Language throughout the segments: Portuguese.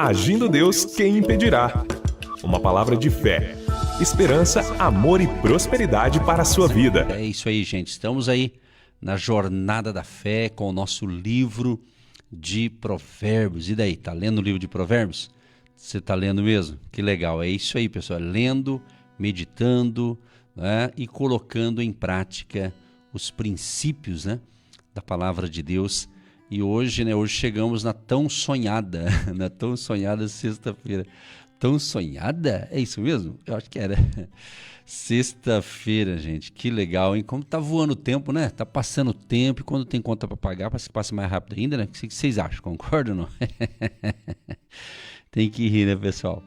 Agindo Deus, quem impedirá? Uma palavra de fé, esperança, amor e prosperidade para a sua vida. É isso aí, gente. Estamos aí na jornada da fé com o nosso livro de Provérbios. E daí, tá lendo o livro de Provérbios? Você tá lendo mesmo? Que legal. É isso aí, pessoal. Lendo, meditando, né, e colocando em prática os princípios, né, da palavra de Deus. E hoje, né, hoje chegamos na tão sonhada sexta-feira. Tão sonhada? É isso mesmo? Eu acho que era. Sexta-feira, gente. Que legal, hein? Como tá voando o tempo, né? Tá passando o tempo e quando tem conta para pagar, parece que passa mais rápido ainda, né? O que vocês acham? Concordam ou não? Tem que rir, né, pessoal?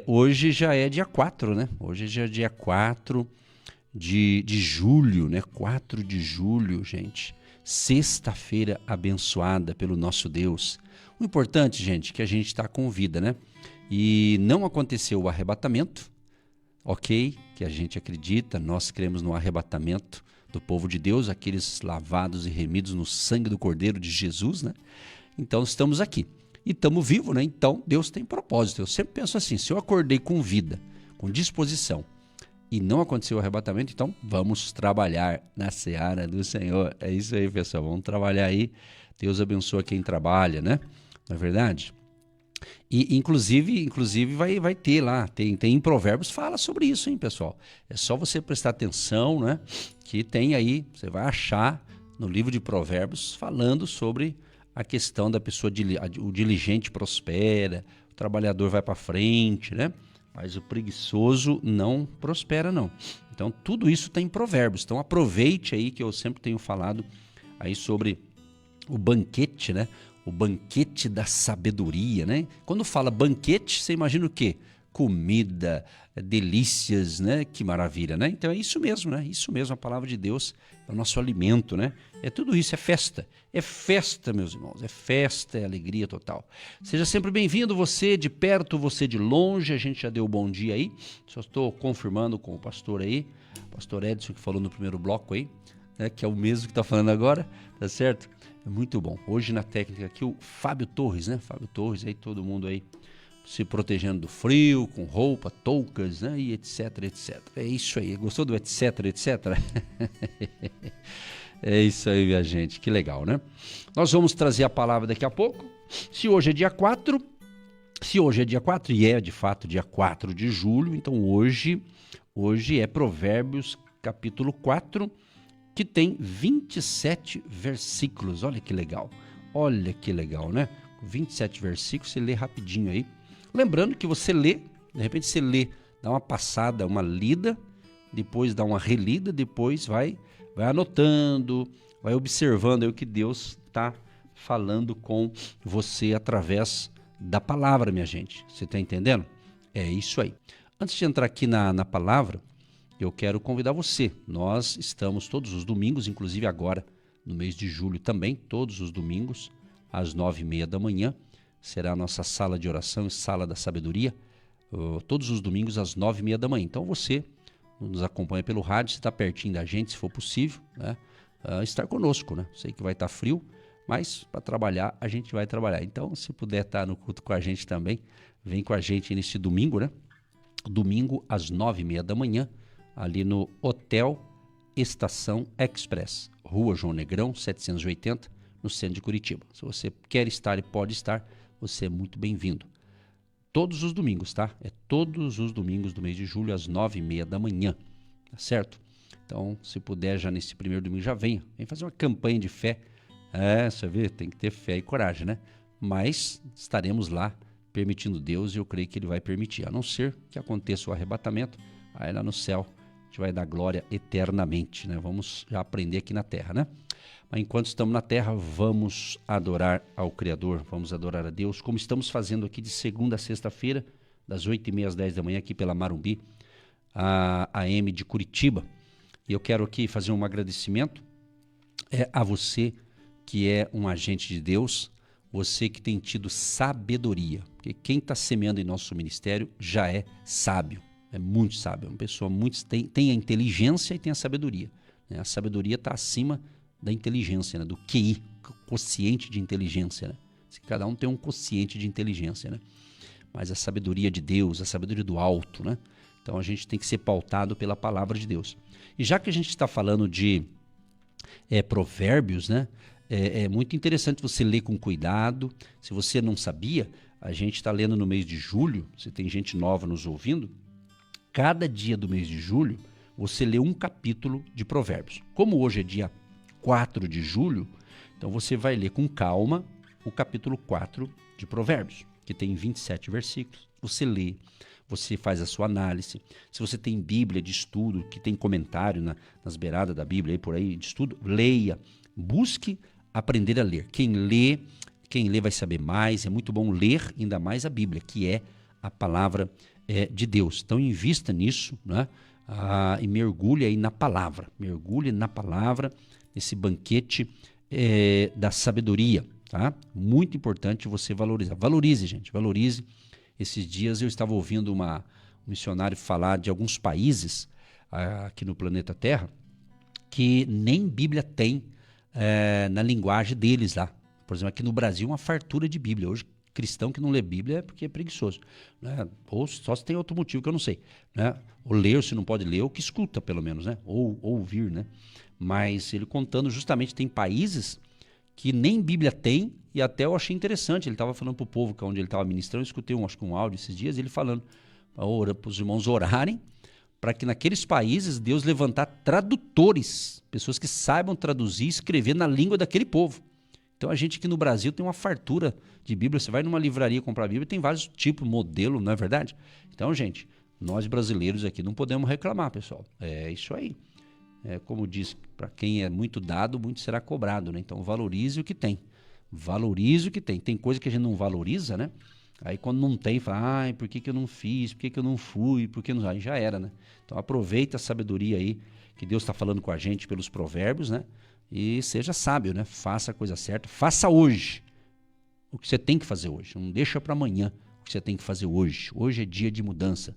Hoje já é dia 4, né? Hoje já é dia 4 de julho, né? 4 de julho, gente. Sexta-feira abençoada pelo nosso Deus. O importante, gente, é que a gente está com vida, né? E não aconteceu o arrebatamento, ok? Que a gente acredita, nós cremos no arrebatamento do povo de Deus, aqueles lavados e remidos no sangue do Cordeiro de Jesus, né? Então estamos aqui e estamos vivos, né? Então Deus tem propósito. Eu sempre penso assim, se eu acordei com vida, com disposição, e não aconteceu o arrebatamento, então vamos trabalhar na seara do Senhor. É isso aí, pessoal, vamos trabalhar aí. Deus abençoa quem trabalha, né? Não é verdade? E inclusive vai ter lá, tem em Provérbios, fala sobre isso, hein, pessoal? É só você prestar atenção, né? Que tem aí, você vai achar no livro de Provérbios falando sobre a questão da pessoa, o diligente prospera, o trabalhador vai para frente, né? Mas o preguiçoso não prospera, não. Então tudo isso está em Provérbios. Então aproveite aí que eu sempre tenho falado aí sobre o banquete, né? O banquete da sabedoria, né? Quando fala banquete, você imagina o quê? Comida, delícias, né? Que maravilha, né? Então é isso mesmo, né? Isso mesmo, a palavra de Deus é o nosso alimento, né? É tudo isso, é festa. É festa, meus irmãos, é festa, é alegria total. Seja sempre bem-vindo, você de perto, você de longe. A gente já deu bom dia aí. Só estou confirmando com o pastor aí, pastor Edson, que falou no primeiro bloco aí, né? Que é o mesmo que está falando agora, tá certo? É muito bom. Hoje na técnica aqui o Fábio Torres, né? Fábio Torres, aí todo mundo aí se protegendo do frio, com roupa, toucas, né? E etc, etc. É isso aí. Gostou do etc, etc? É isso aí, minha gente. Que legal, né? Nós vamos trazer a palavra daqui a pouco. Se hoje é dia 4, e é de fato dia 4 de julho, então hoje é Provérbios capítulo 4, que tem 27 versículos. Olha que legal, né? 27 versículos, você lê rapidinho aí. Lembrando que você lê, de repente você lê, dá uma passada, uma lida, depois dá uma relida, depois vai anotando, vai observando aí o que Deus está falando com você através da palavra, minha gente. Você está entendendo? É isso aí. Antes de entrar aqui na palavra, eu quero convidar você. Nós estamos todos os domingos, inclusive agora no mês de julho também, todos os domingos, às 9h30 da manhã, será a nossa sala de oração e sala da sabedoria, todos os domingos às 9h30 da manhã. Então você nos acompanha pelo rádio, se está pertinho da gente, se for possível, né? Estar conosco, né? Sei que vai estar frio, mas para trabalhar, a gente vai trabalhar. Então, se puder estar no culto com a gente também, vem com a gente nesse domingo, né? Domingo às 9h30 da manhã, ali no Hotel Estação Express, Rua João Negrão, 780, no centro de Curitiba. Se você quer estar e pode estar, você é muito bem-vindo. Todos os domingos, tá? É todos os domingos do mês de julho, às 9h30 da manhã, tá certo? Então, se puder, já nesse primeiro domingo, já vem fazer uma campanha de fé. Você vê, tem que ter fé e coragem, né? Mas estaremos lá, permitindo Deus, e eu creio que Ele vai permitir, a não ser que aconteça o arrebatamento, aí lá no céu, a gente vai dar glória eternamente, né? Vamos já aprender aqui na terra, né? Mas enquanto estamos na terra, vamos adorar ao Criador, vamos adorar a Deus, como estamos fazendo aqui de segunda a sexta-feira, das 8h30 às 10 da manhã, aqui pela Marumbi, a AM de Curitiba. E eu quero aqui fazer um agradecimento a você que é um agente de Deus, você que tem tido sabedoria, porque quem está semeando em nosso ministério já é sábio, é muito sábio, é uma pessoa muito tem a inteligência e tem a sabedoria, né? A sabedoria está acima da inteligência, né? Do QI, quociente de inteligência, né? Cada um tem um quociente de inteligência, né? Mas a sabedoria de Deus, a sabedoria do alto, né? Então a gente tem que ser pautado pela palavra de Deus. E já que a gente está falando de provérbios, né? É muito interessante você ler com cuidado. Se você não sabia, a gente está lendo no mês de julho, se tem gente nova nos ouvindo, cada dia do mês de julho você lê um capítulo de provérbios. Como hoje é dia 4 de julho, então você vai ler com calma o capítulo 4 de provérbios, que tem 27 versículos. Você lê, você faz a sua análise. Se você tem Bíblia de estudo, que tem comentário nas beiradas da Bíblia, aí por aí de estudo, leia, busque aprender a ler. Quem lê vai saber mais. É muito bom ler ainda mais a Bíblia, que é a palavra de Deus. Então invista nisso, né? E mergulhe aí na palavra. Mergulhe na palavra, nesse banquete da sabedoria, tá? Muito importante você valorizar. Valorize, gente, valorize. Esses dias eu estava ouvindo um missionário falar de alguns países aqui no planeta Terra que nem Bíblia tem na linguagem deles lá. Por exemplo, aqui no Brasil, uma fartura de Bíblia. Hoje, cristão que não lê Bíblia é porque é preguiçoso, né? Ou só se tem outro motivo que eu não sei, né? Ou ler, se não pode ler, ou que escuta pelo menos, né? Ou ouvir, né? Mas ele contando justamente, tem países que nem Bíblia tem, e até eu achei interessante. Ele estava falando para o povo que onde ele estava ministrando, eu escutei acho que um áudio esses dias, ele falando para os irmãos orarem, para que naqueles países Deus levantar tradutores, pessoas que saibam traduzir e escrever na língua daquele povo. Então a gente aqui no Brasil tem uma fartura de Bíblia. Você vai numa livraria comprar Bíblia, tem vários tipos, modelo, não é verdade? Então, gente, nós brasileiros aqui não podemos reclamar, pessoal. É isso aí. Como diz, para quem é muito dado, muito será cobrado, né? Então valorize o que tem. Valorize o que tem. Tem coisa que a gente não valoriza, né? Aí quando não tem, fala, ai, por que eu não fiz? Por que eu não fui? Por que não... Aí já era, né? Então aproveita a sabedoria aí que Deus está falando com a gente pelos provérbios, né? E seja sábio, né? Faça a coisa certa. Faça hoje o que você tem que fazer hoje. Não deixa para amanhã o que você tem que fazer hoje. Hoje é dia de mudança.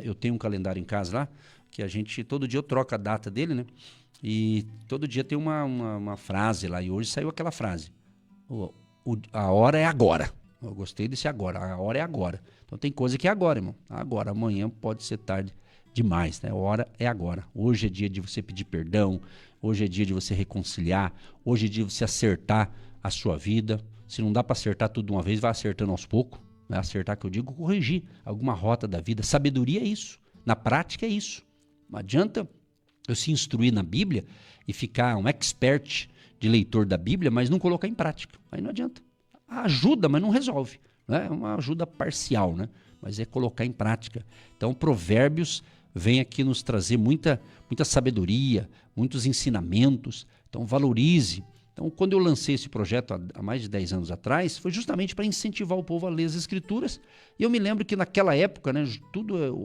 Eu tenho um calendário em casa lá, que a gente, todo dia eu troco a data dele, né? E todo dia tem uma frase lá. E hoje saiu aquela frase. A hora é agora. Eu gostei desse agora. A hora é agora. Então tem coisa que é agora, irmão. Agora, amanhã pode ser tarde demais, né? A hora é agora. Hoje é dia de você pedir perdão. Hoje é dia de você reconciliar. Hoje é dia de você acertar a sua vida. Se não dá para acertar tudo de uma vez, vai acertando aos poucos. Vai acertar, que eu digo, corrigir alguma rota da vida. Sabedoria é isso. Na prática é isso. Não adianta eu se instruir na Bíblia e ficar um expert de leitor da Bíblia, mas não colocar em prática. Aí não adianta. Ajuda, mas não resolve. Né? É uma ajuda parcial, né? Mas é colocar em prática. Então, Provérbios vem aqui nos trazer muita sabedoria, muitos ensinamentos. Então, valorize. Então, quando eu lancei esse projeto há mais de 10 anos atrás, foi justamente para incentivar o povo a ler as Escrituras. E eu me lembro que naquela época, né,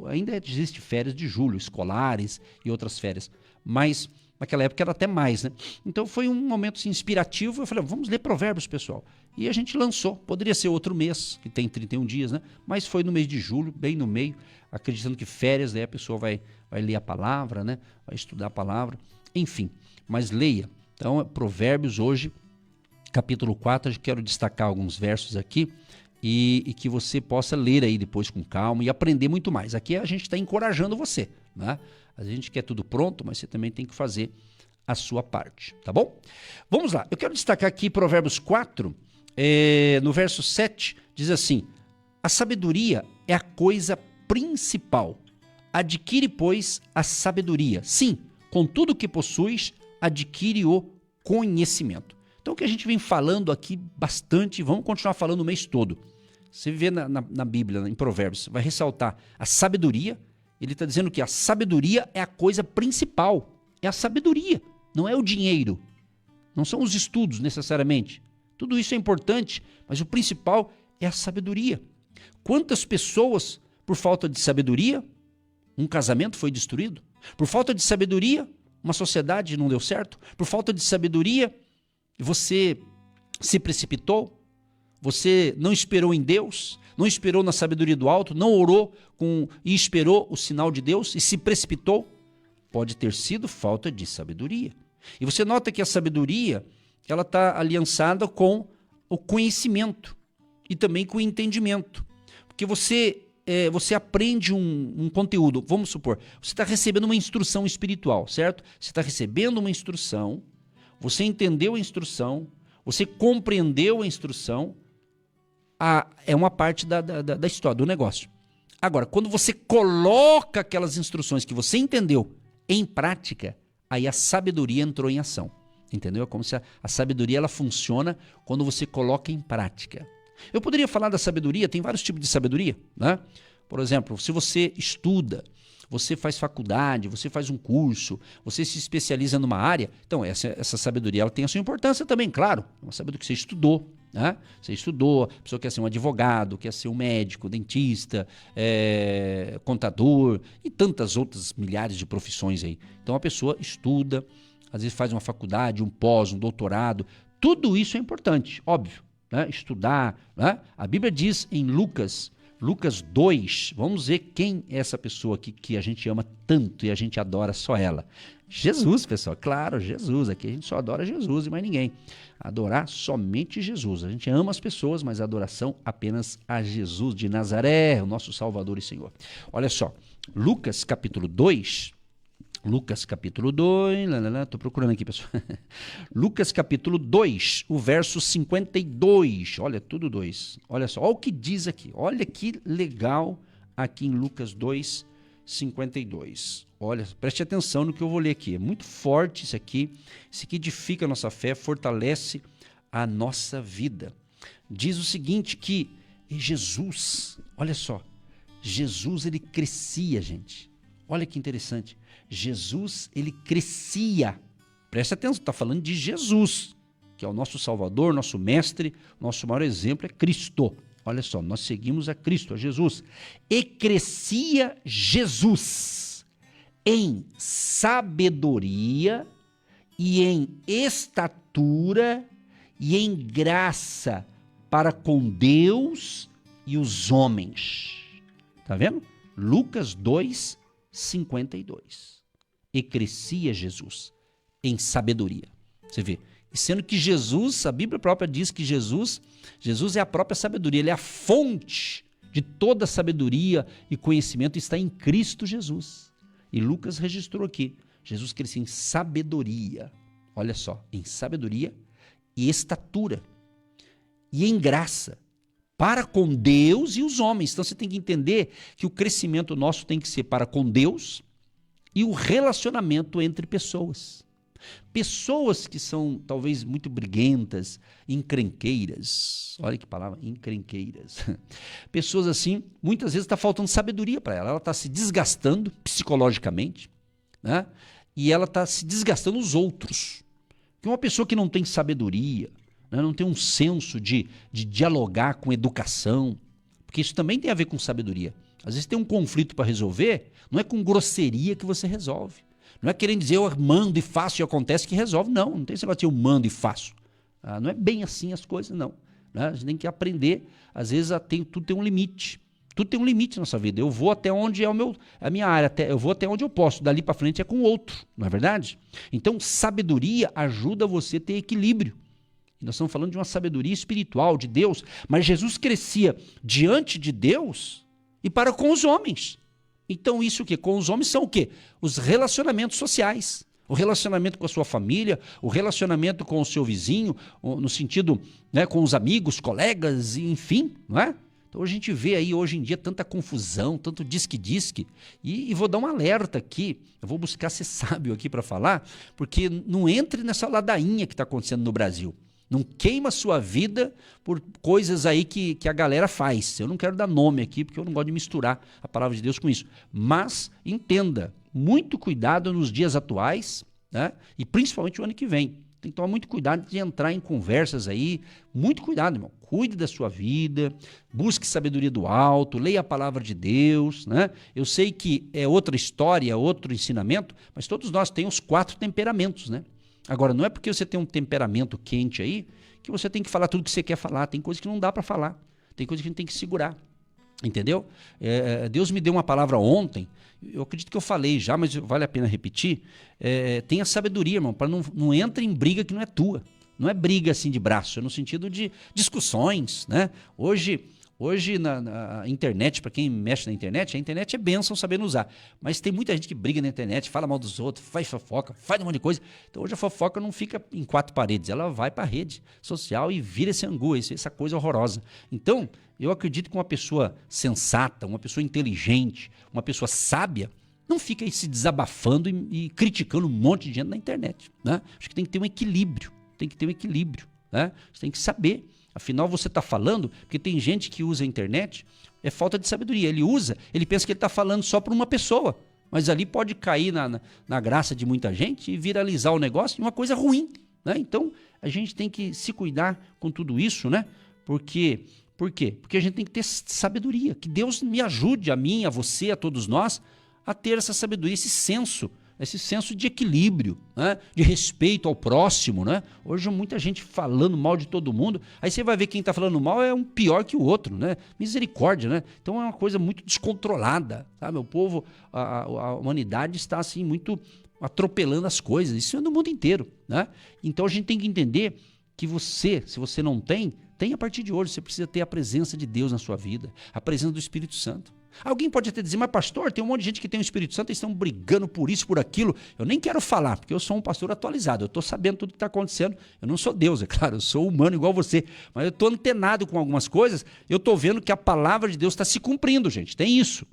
ainda existe férias de julho, escolares e outras férias, mas naquela época era até mais, né? Então foi um momento assim, inspirativo. Eu falei, vamos ler Provérbios, pessoal. E a gente lançou. Poderia ser outro mês, que tem 31 dias, né? Mas foi no mês de julho, bem no meio, acreditando que férias, daí a pessoa vai ler a palavra, né? Vai estudar a palavra, enfim. Mas leia. Então, Provérbios hoje, capítulo 4, eu quero destacar alguns versos aqui e que você possa ler aí depois com calma e aprender muito mais. Aqui a gente está encorajando você, né? A gente quer tudo pronto, mas você também tem que fazer a sua parte, tá bom? Vamos lá, eu quero destacar aqui Provérbios 4, no verso 7, diz assim: a sabedoria é a coisa principal. Adquire, pois, a sabedoria. Sim, com tudo o que possuis, adquire o conhecimento. Então, o que a gente vem falando aqui bastante, vamos continuar falando o mês todo. Você vê na Bíblia, em Provérbios, vai ressaltar a sabedoria. Ele está dizendo que a sabedoria é a coisa principal. É a sabedoria, não é o dinheiro. Não são os estudos, necessariamente. Tudo isso é importante, mas o principal é a sabedoria. Quantas pessoas, por falta de sabedoria, um casamento foi destruído? Por falta de sabedoria, uma sociedade não deu certo? Por falta de sabedoria, você se precipitou? Você não esperou em Deus? Não esperou na sabedoria do alto? Não orou e esperou o sinal de Deus e se precipitou? Pode ter sido falta de sabedoria. E você nota que a sabedoria, ela está aliançada com o conhecimento e também com o entendimento. Porque você aprende um conteúdo, vamos supor, você está recebendo uma instrução espiritual, certo? Você está recebendo uma instrução, você entendeu a instrução, você compreendeu a instrução, é uma parte da história, do negócio. Agora, quando você coloca aquelas instruções que você entendeu em prática, aí a sabedoria entrou em ação. Entendeu? É como se a sabedoria ela funciona quando você coloca em prática. Eu poderia falar da sabedoria, tem vários tipos de sabedoria, né? Por exemplo, se você estuda, você faz faculdade, você faz um curso, você se especializa numa área, então essa sabedoria ela tem a sua importância também, claro. É uma sabedoria que você estudou, né? Você estudou, a pessoa quer ser um advogado, quer ser um médico, dentista, contador e tantas outras milhares de profissões aí. Então a pessoa estuda, às vezes faz uma faculdade, um pós, um doutorado, tudo isso é importante, óbvio, né? Estudar, né? A Bíblia diz em Lucas 2, vamos ver quem é essa pessoa aqui que a gente ama tanto e a gente adora só ela. Jesus, pessoal, claro, Jesus, aqui a gente só adora Jesus e mais ninguém. Adorar somente Jesus, a gente ama as pessoas, mas a adoração apenas a Jesus de Nazaré, o nosso Salvador e Senhor. Olha só, Lucas capítulo 2, estou procurando aqui, pessoal. Lucas capítulo 2, o verso 52, olha, tudo 2. Olha só, olha o que diz aqui, olha que legal aqui em Lucas 2, 52. Olha, preste atenção no que eu vou ler aqui, é muito forte isso aqui edifica a nossa fé, fortalece a nossa vida. Diz o seguinte, que Jesus, olha só, Jesus ele crescia, gente. Olha que interessante. Jesus, ele crescia. Presta atenção, está falando de Jesus, que é o nosso Salvador, nosso Mestre, nosso maior exemplo é Cristo. Olha só, nós seguimos a Cristo, a Jesus. E crescia Jesus em sabedoria e em estatura e em graça para com Deus e os homens. Tá vendo? Lucas 2, 52. E crescia Jesus em sabedoria. Você vê. E sendo que Jesus, a Bíblia própria diz que Jesus é a própria sabedoria. Ele é a fonte de toda sabedoria e conhecimento, está em Cristo Jesus. E Lucas registrou aqui. Jesus crescia em sabedoria. Olha só, em sabedoria e estatura. E em graça. Para com Deus e os homens. Então você tem que entender que o crescimento nosso tem que ser para com Deus e o relacionamento entre pessoas. Pessoas que são talvez muito briguentas, encrenqueiras. Olha que palavra, encrenqueiras. Pessoas assim, muitas vezes está faltando sabedoria para ela. Ela está se desgastando psicologicamente, né? E ela está se desgastando os outros. Porque uma pessoa que não tem sabedoria, não tem um senso de dialogar com educação, porque isso também tem a ver com sabedoria. Às vezes tem um conflito para resolver, não é com grosseria que você resolve. Não é querendo dizer eu mando e faço e acontece que resolve. Não tem esse negócio de eu mando e faço. Não é bem assim as coisas, não. A gente tem que aprender, às vezes tudo tem um limite. Tudo tem um limite na nossa vida. Eu vou até onde é a minha área, eu vou até onde eu posso. Dali para frente é com o outro, não é verdade? Então, sabedoria ajuda você a ter equilíbrio. Nós estamos falando de uma sabedoria espiritual de Deus, mas Jesus crescia diante de Deus e para com os homens. Então isso o quê? Com os homens são o quê? Os relacionamentos sociais. O relacionamento com a sua família, o relacionamento com o seu vizinho, no sentido, né, com os amigos, colegas, enfim, não é? Então a gente vê aí hoje em dia tanta confusão, tanto disque-disque, e vou dar um alerta aqui, eu vou buscar ser sábio aqui para falar, porque não entre nessa ladainha que está acontecendo no Brasil. Não queima a sua vida por coisas aí que a galera faz. Eu não quero dar nome aqui, porque eu não gosto de misturar a palavra de Deus com isso. Mas entenda, muito cuidado nos dias atuais, né? E principalmente o ano que vem. Tem que tomar muito cuidado de entrar em conversas aí. Muito cuidado, irmão. Cuide da sua vida, busque sabedoria do alto, leia a palavra de Deus, né? Eu sei que é outra história, outro ensinamento, mas todos nós temos 4 temperamentos, né? Agora, não é porque você tem um temperamento quente aí que você tem que falar tudo que você quer falar. Tem coisas que não dá para falar. Tem coisas que a gente tem que segurar. Entendeu? Deus me deu uma palavra ontem. Eu acredito que eu falei já, mas vale a pena repetir. Tenha sabedoria, irmão, para não entre em briga que não é tua. Não é briga assim de braço, é no sentido de discussões, né? Hoje na internet, para quem mexe na internet, a internet é bênção sabendo usar. Mas tem muita gente que briga na internet, fala mal dos outros, faz fofoca, faz um monte de coisa. Então hoje a fofoca não fica em quatro paredes, ela vai para a rede social e vira esse angu, essa coisa horrorosa. Então, eu acredito que uma pessoa sensata, uma pessoa inteligente, uma pessoa sábia, não fica aí se desabafando e criticando um monte de gente na internet, né? Acho que tem que ter um equilíbrio, né? Você tem que saber. Afinal, você está falando, porque tem gente que usa a internet, é falta de sabedoria. Ele pensa que ele está falando só para uma pessoa, mas ali pode cair na graça de muita gente e viralizar o negócio de uma coisa ruim, né? Então, a gente tem que se cuidar com tudo isso, né? Por quê? Porque a gente tem que ter sabedoria. Que Deus me ajude, a mim, a você, a todos nós, a ter essa sabedoria, esse senso de equilíbrio, né? De respeito ao próximo, né? Hoje muita gente falando mal de todo mundo, aí você vai ver quem está falando mal é um pior que o outro, né? Misericórdia, né? Então é uma coisa muito descontrolada, sabe? O povo, a humanidade está assim muito atropelando as coisas, isso é no mundo inteiro, né? Então a gente tem que entender que se você não tem a partir de hoje, você precisa ter a presença de Deus na sua vida, a presença do Espírito Santo. Alguém pode até dizer, mas pastor, tem um monte de gente que tem o Espírito Santo e estão brigando por isso, por aquilo. Eu nem quero falar, porque eu sou um pastor atualizado, eu estou sabendo tudo que está acontecendo. Eu não sou Deus, é claro, eu sou humano igual você, mas eu estou antenado com algumas coisas, eu estou vendo que a palavra de Deus está se cumprindo, gente, tem isso.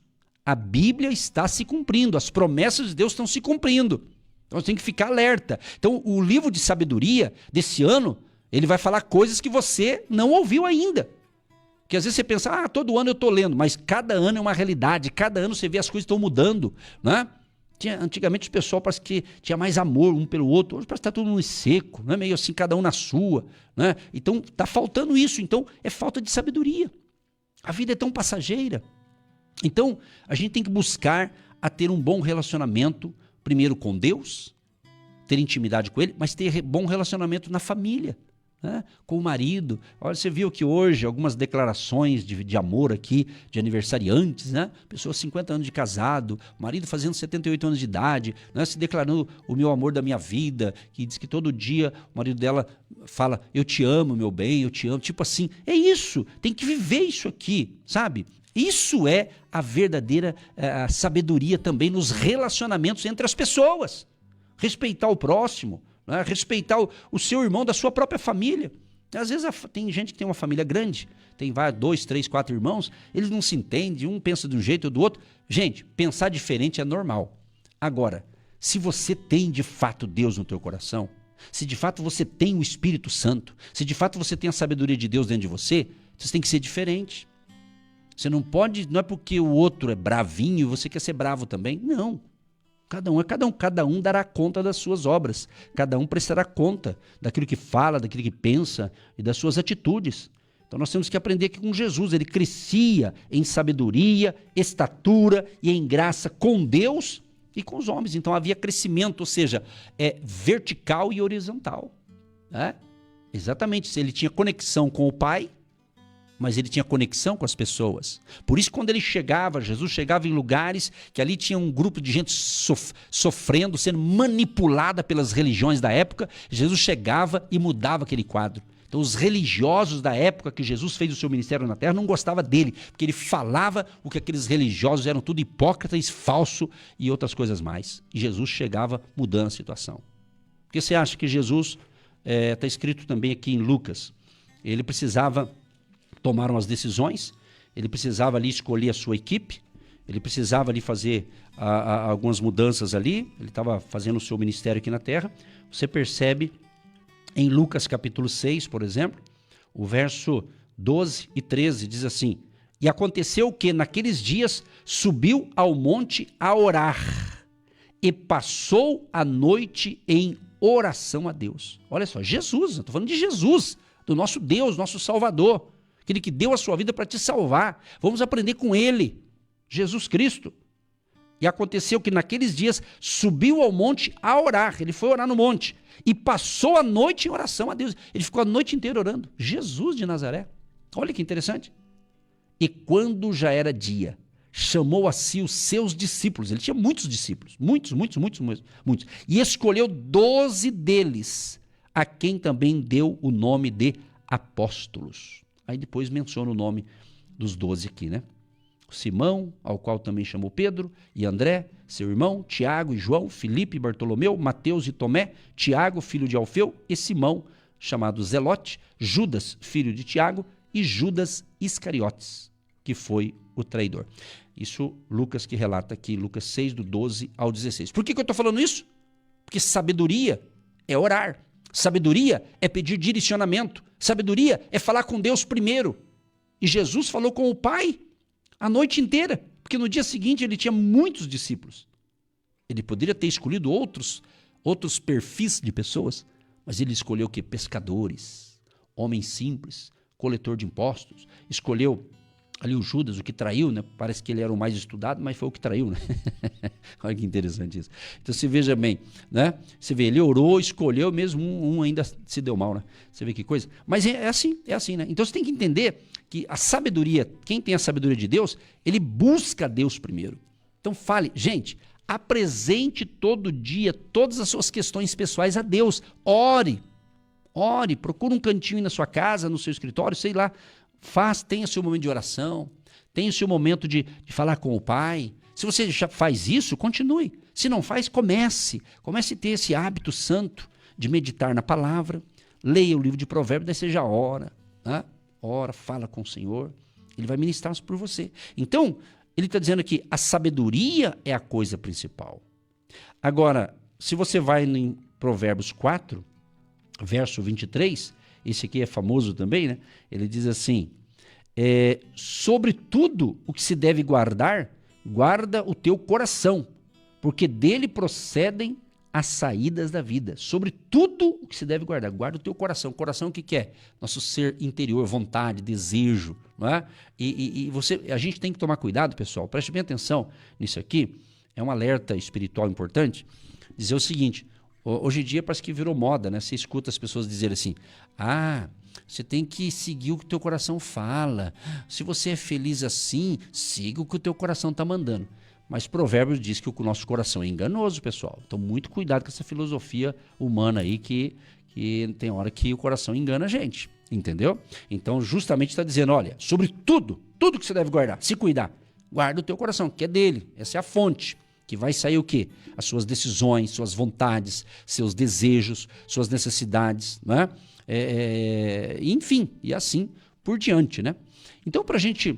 A Bíblia está se cumprindo, as promessas de Deus estão se cumprindo. Então você tem que ficar alerta. Então o livro de sabedoria desse ano, ele vai falar coisas que você não ouviu ainda. Porque às vezes você pensa, todo ano eu estou lendo, mas cada ano é uma realidade, cada ano você vê as coisas estão mudando, né? Antigamente o pessoal parece que tinha mais amor um pelo outro, hoje parece que está todo mundo seco, né? Meio assim, cada um na sua, né? Então está faltando isso, então é falta de sabedoria. A vida é tão passageira. Então a gente tem que buscar a ter um bom relacionamento, primeiro com Deus, ter intimidade com Ele, mas ter bom relacionamento na família. Né? Com o marido. Olha, você viu que hoje algumas declarações de amor aqui, de aniversariantes, né? Pessoa 50 anos de casado, marido fazendo 78 anos de idade, né? Se declarando o meu amor da minha vida, que diz que todo dia o marido dela fala, eu te amo, meu bem, eu te amo, tipo assim, é isso, tem que viver isso aqui, sabe? Isso é a verdadeira sabedoria também nos relacionamentos entre as pessoas, respeitar o próximo, né? Respeitar o seu irmão da sua própria família. Às vezes tem gente que tem uma família grande, tem 2, 3, 4 irmãos, eles não se entendem, um pensa de um jeito ou do outro. Gente, pensar diferente é normal. Agora, se você tem de fato Deus no teu coração, se de fato você tem o Espírito Santo, se de fato você tem a sabedoria de Deus dentro de você, você tem que ser diferente. Você não é porque o outro é bravinho e você quer ser bravo também. Não. Cada um dará conta das suas obras, cada um prestará conta daquilo que fala, daquilo que pensa e das suas atitudes. Então nós temos que aprender aqui com Jesus, ele crescia em sabedoria, estatura e em graça com Deus e com os homens. Então havia crescimento, ou seja, vertical e horizontal. Né? Exatamente, ele tinha conexão com o Pai, mas ele tinha conexão com as pessoas. Por isso, quando Jesus chegava em lugares que ali tinha um grupo de gente sofrendo, sendo manipulada pelas religiões da época, Jesus chegava e mudava aquele quadro. Então, os religiosos da época que Jesus fez o seu ministério na terra não gostavam dele, porque ele falava o que aqueles religiosos eram tudo hipócritas, falso e outras coisas mais. E Jesus chegava mudando a situação. Porque você acha que Jesus, está escrito também aqui em Lucas, ele precisava tomar umas decisões, ele precisava ali escolher a sua equipe, ele precisava ali fazer algumas mudanças ali, ele estava fazendo o seu ministério aqui na terra. Você percebe em Lucas capítulo 6, por exemplo, o verso 12 e 13 diz assim, e aconteceu que naqueles dias subiu ao monte a orar e passou a noite em oração a Deus. Olha só, Jesus, eu estou falando de Jesus, do nosso Deus, nosso Salvador, aquele que deu a sua vida para te salvar. Vamos aprender com ele, Jesus Cristo. E aconteceu que naqueles dias subiu ao monte a orar. Ele foi orar no monte e passou a noite em oração a Deus. Ele ficou a noite inteira orando. Jesus de Nazaré. Olha que interessante. E quando já era dia, chamou a si os seus discípulos. Ele tinha muitos discípulos, muitos. E escolheu 12 deles, a quem também deu o nome de apóstolos. Aí depois menciona o nome dos 12 aqui, né? Simão, ao qual também chamou Pedro, e André, seu irmão, Tiago e João, Filipe e Bartolomeu, Mateus e Tomé, Tiago, filho de Alfeu, e Simão, chamado Zelote, Judas, filho de Tiago, e Judas Iscariotes, que foi o traidor. Isso Lucas que relata aqui, Lucas 6, do 12 ao 16. Por que eu estou falando isso? Porque sabedoria é orar. Sabedoria é pedir direcionamento. Sabedoria é falar com Deus primeiro. E Jesus falou com o Pai a noite inteira, porque no dia seguinte ele tinha muitos discípulos. Ele poderia ter escolhido outros perfis de pessoas, mas ele escolheu o quê? Pescadores, homens simples, coletor de impostos. Escolheu ali o Judas, o que traiu, né? Parece que ele era o mais estudado, mas foi o que traiu, né? Olha que interessante isso. Então você veja bem, né? Você vê, ele orou, escolheu, mesmo um ainda se deu mal, né? Você vê que coisa. Mas é assim, né? Então você tem que entender que a sabedoria, quem tem a sabedoria de Deus, ele busca Deus primeiro. Então fale, gente, apresente todo dia todas as suas questões pessoais a Deus. Ore, procura um cantinho aí na sua casa, no seu escritório, sei lá. Tenha seu momento de oração, tenha o seu momento de falar com o Pai. Se você já faz isso, continue. Se não faz, comece a ter esse hábito santo de meditar na palavra. Leia o livro de Provérbios, daí você já ora, né? Ora, fala com o Senhor, Ele vai ministrar por você. Então, ele está dizendo aqui, a sabedoria é a coisa principal. Agora, se você vai em Provérbios 4, verso 23, esse aqui é famoso também, né? Ele diz assim, sobre tudo o que se deve guardar, guarda o teu coração, porque dele procedem as saídas da vida. Sobre tudo o que se deve guardar, guarda o teu coração. Coração o que é? Nosso ser interior, vontade, desejo, não é? A gente tem que tomar cuidado, pessoal, preste bem atenção nisso aqui, é um alerta espiritual importante, dizer o seguinte, hoje em dia parece que virou moda, né? Você escuta as pessoas dizerem assim, você tem que seguir o que o teu coração fala, se você é feliz assim, siga o que o teu coração está mandando. Mas Provérbios diz que o nosso coração é enganoso, pessoal. Então, muito cuidado com essa filosofia humana aí, que tem hora que o coração engana a gente, entendeu? Então, justamente está dizendo, olha, sobre tudo que você deve guardar, se cuidar, guarda o teu coração, que é dele, essa é a fonte, que vai sair o quê? As suas decisões, suas vontades, seus desejos, suas necessidades, né? Enfim, e assim por diante, né? Então, para a gente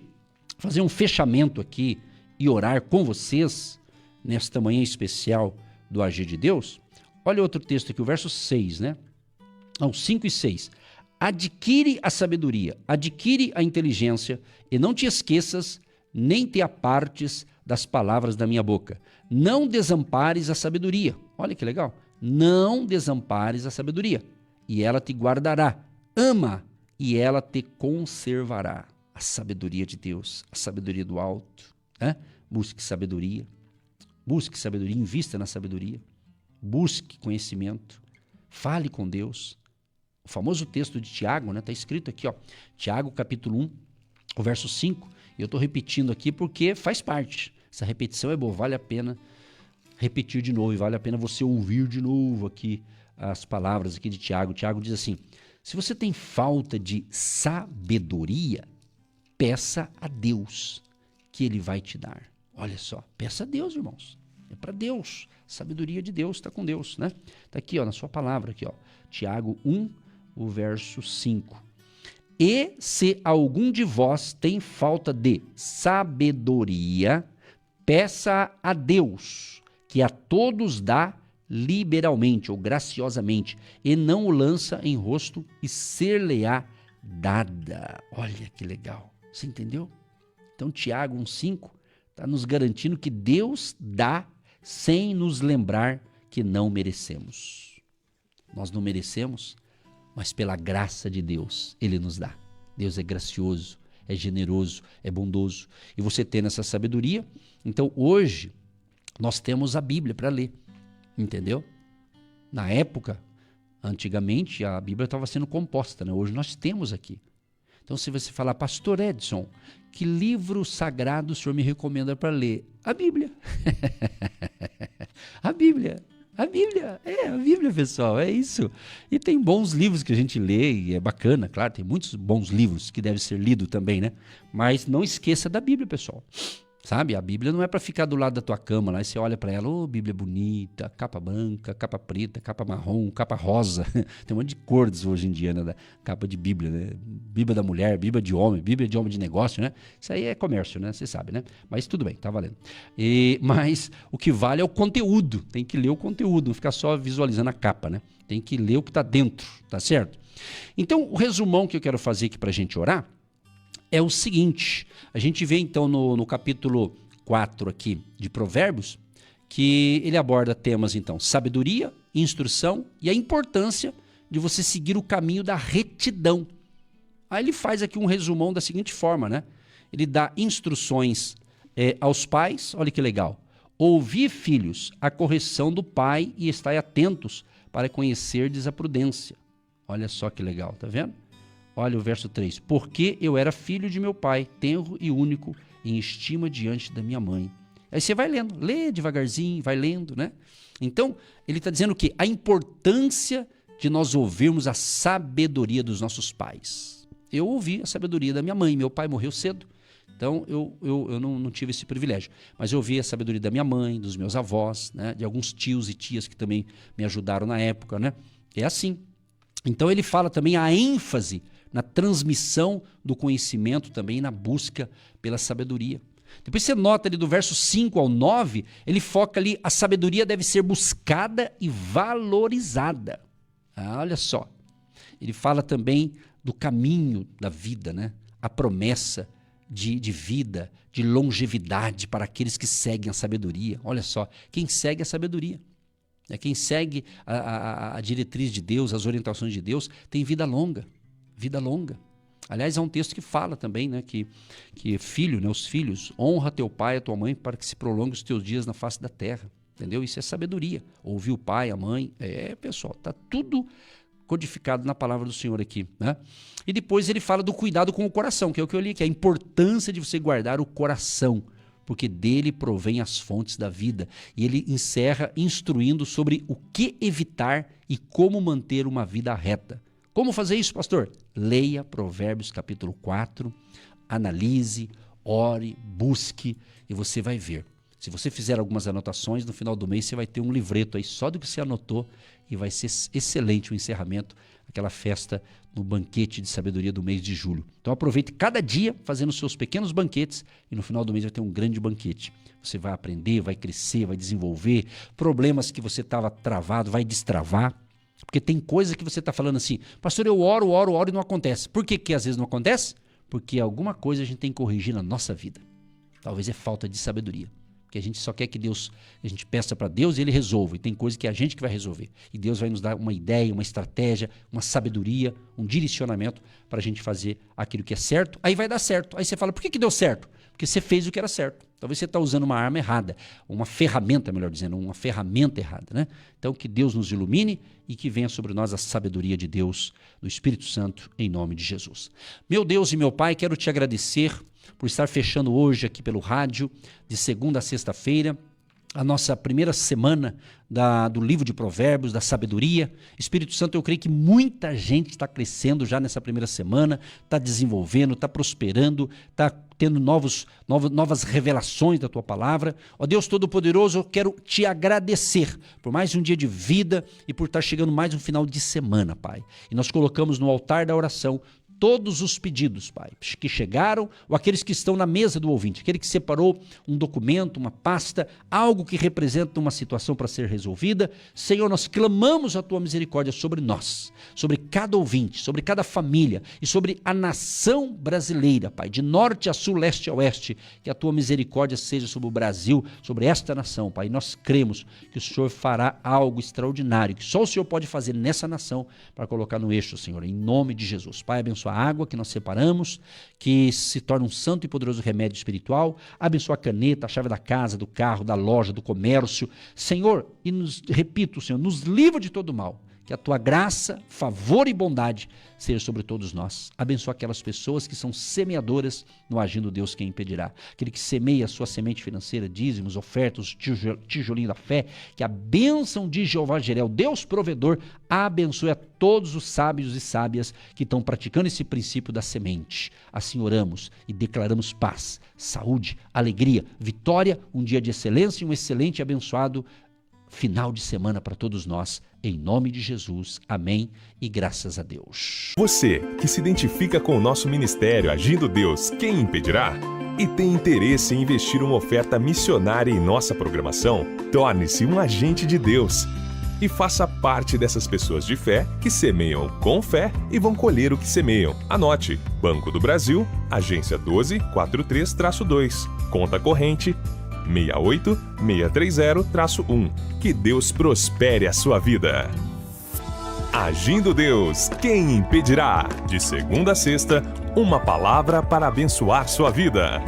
fazer um fechamento aqui, e orar com vocês, nesta manhã especial do Agir de Deus, olha outro texto aqui, o verso 6, né? 5 e 6. Adquire a sabedoria, adquire a inteligência, e não te esqueças, nem te apartes das palavras da minha boca. Não desampares a sabedoria. Olha que legal. Não desampares a sabedoria, e ela te guardará. Ama, e ela te conservará. A sabedoria de Deus, a sabedoria do alto. Busque sabedoria, invista na sabedoria, busque conhecimento, fale com Deus. O famoso texto de Tiago, né? Está escrito aqui, ó, Tiago capítulo 1, o verso 5, e eu estou repetindo aqui porque faz parte. Essa repetição é boa, vale a pena repetir de novo, e vale a pena você ouvir de novo aqui as palavras aqui de Tiago. Tiago diz assim, se você tem falta de sabedoria, peça a Deus, que Ele vai te dar. Olha só, peça a Deus, irmãos. É para Deus. Sabedoria de Deus está com Deus, né? Está aqui, ó, na sua palavra, aqui, ó. Tiago 1, o verso 5. E se algum de vós tem falta de sabedoria, peça a Deus, que a todos dá liberalmente ou graciosamente, e não o lança em rosto, e ser-lhe-á dada. Olha que legal. Você entendeu? Então, Tiago 1,5 está nos garantindo que Deus dá sem nos lembrar que não merecemos. Nós não merecemos, mas pela graça de Deus, Ele nos dá. Deus é gracioso, é generoso, é bondoso. E você tendo essa sabedoria, então hoje nós temos a Bíblia para ler, entendeu? Na época, antigamente, a Bíblia estava sendo composta, né? Hoje nós temos aqui. Então, se você falar, Pastor Edson, que livro sagrado o senhor me recomenda para ler? A Bíblia. A Bíblia. A Bíblia, pessoal, é isso. E tem bons livros que a gente lê e é bacana, claro, tem muitos bons livros que devem ser lidos também, né? Mas não esqueça da Bíblia, pessoal. Sabe, a Bíblia não é para ficar do lado da tua cama lá e você olha para ela, ô, Bíblia bonita, capa branca, capa preta, capa marrom, capa rosa. Tem um monte de cores hoje em dia, né, da capa de Bíblia, né? Bíblia da mulher, Bíblia de homem de negócio, né? Isso aí é comércio, né? Você sabe, né? Mas tudo bem, tá valendo. Mas o que vale é o conteúdo. Tem que ler o conteúdo, não ficar só visualizando a capa, né? Tem que ler o que tá dentro, tá certo? Então, o resumão que eu quero fazer aqui pra gente orar é o seguinte, a gente vê então no capítulo 4 aqui de Provérbios, que ele aborda temas então, sabedoria, instrução e a importância de você seguir o caminho da retidão. Aí ele faz aqui um resumão da seguinte forma, né? Ele dá instruções aos pais, olha que legal. Ouvi, filhos, a correção do pai e estai atentos para conhecerdes a prudência. Olha só que legal, tá vendo? Olha o verso 3. Porque eu era filho de meu pai, tenro e único, em estima diante da minha mãe. Aí você vai lendo, lê devagarzinho, vai lendo, né? Então, ele está dizendo o quê? A importância de nós ouvirmos a sabedoria dos nossos pais. Eu ouvi a sabedoria da minha mãe, meu pai morreu cedo, então eu não tive esse privilégio. Mas eu ouvi a sabedoria da minha mãe, dos meus avós, né? De alguns tios e tias que também me ajudaram na época, né? É assim. Então ele fala também a ênfase na transmissão do conhecimento também, na busca pela sabedoria. Depois você nota ali do verso 5 ao 9, ele foca ali, a sabedoria deve ser buscada e valorizada. Olha só, ele fala também do caminho da vida, né? A promessa de vida, de longevidade para aqueles que seguem a sabedoria. Olha só, quem segue a sabedoria, quem segue a diretriz de Deus, as orientações de Deus, tem vida longa. Vida longa. Aliás, há um texto que fala também, né, que filho, né, os filhos, honra teu pai e a tua mãe para que se prolongue os teus dias na face da terra. Entendeu? Isso é sabedoria. Ouvir o pai, a mãe, pessoal, tá tudo codificado na palavra do Senhor aqui, né? E depois ele fala do cuidado com o coração, que é o que eu li, que é a importância de você guardar o coração, porque dele provém as fontes da vida. E ele encerra instruindo sobre o que evitar e como manter uma vida reta. Como fazer isso, pastor? Leia Provérbios capítulo 4, analise, ore, busque e você vai ver. Se você fizer algumas anotações, no final do mês você vai ter um livreto aí só do que você anotou e vai ser excelente o encerramento, aquela festa no banquete de sabedoria do mês de julho. Então aproveite cada dia fazendo seus pequenos banquetes e no final do mês vai ter um grande banquete. Você vai aprender, vai crescer, vai desenvolver, problemas que você estava travado, vai destravar. Porque tem coisa que você está falando assim, pastor, eu oro e não acontece. Por que às vezes não acontece? Porque alguma coisa a gente tem que corrigir na nossa vida. Talvez é falta de sabedoria. Porque a gente só quer que a gente peça para Deus e Ele resolva. E tem coisa que é a gente que vai resolver. E Deus vai nos dar uma ideia, uma estratégia, uma sabedoria, um direcionamento para a gente fazer aquilo que é certo. Aí vai dar certo. Aí você fala, por que deu certo? Porque você fez o que era certo. Talvez você está usando uma arma errada, uma ferramenta, melhor dizendo, uma ferramenta errada, né? Então que Deus nos ilumine e que venha sobre nós a sabedoria de Deus, do Espírito Santo, em nome de Jesus. Meu Deus e meu Pai, quero te agradecer por estar fechando hoje aqui pelo rádio, de segunda a sexta-feira, a nossa primeira semana do livro de Provérbios, da sabedoria. Espírito Santo, eu creio que muita gente está crescendo já nessa primeira semana, está desenvolvendo, está prosperando, está tendo novas revelações da tua palavra. Ó Deus Todo-Poderoso, eu quero te agradecer por mais um dia de vida e por estar chegando mais um final de semana, Pai. E nós colocamos no altar da oração todos os pedidos, Pai, que chegaram, ou aqueles que estão na mesa do ouvinte, aquele que separou um documento, uma pasta, algo que representa uma situação para ser resolvida. Senhor, nós clamamos a Tua misericórdia sobre nós, sobre cada ouvinte, sobre cada família e sobre a nação brasileira, Pai, de norte a sul, leste a oeste, que a Tua misericórdia seja sobre o Brasil, sobre esta nação, Pai. Nós cremos que o Senhor fará algo extraordinário, que só o Senhor pode fazer nessa nação para colocar no eixo, Senhor, em nome de Jesus. Pai, abençoa a água que nós separamos, que se torne um santo e poderoso remédio espiritual. Abençoa a caneta, a chave da casa, do carro, da loja, do comércio. Senhor, e repito, Senhor, nos livra de todo mal Que a tua graça, favor e bondade seja sobre todos nós. Abençoa aquelas pessoas que são semeadoras no Agindo Deus Quem Impedirá. Aquele que semeia a sua semente financeira, dízimos, ofertas, tijolinho da fé. Que a bênção de Jeová Jireh, Deus provedor, abençoe a todos os sábios e sábias que estão praticando esse princípio da semente. Assim oramos e declaramos paz, saúde, alegria, vitória, um dia de excelência e um excelente e abençoado final de semana para todos nós, em nome de Jesus, amém e graças a Deus. Você que se identifica com o nosso ministério Agindo Deus, Quem Impedirá? E tem interesse em investir uma oferta missionária em nossa programação? Torne-se um agente de Deus e faça parte dessas pessoas de fé que semeiam com fé e vão colher o que semeiam. Anote: Banco do Brasil, agência 1243-2, conta corrente 68630-1. Que Deus prospere a sua vida. Agindo Deus, quem impedirá? De segunda a sexta, uma palavra para abençoar sua vida.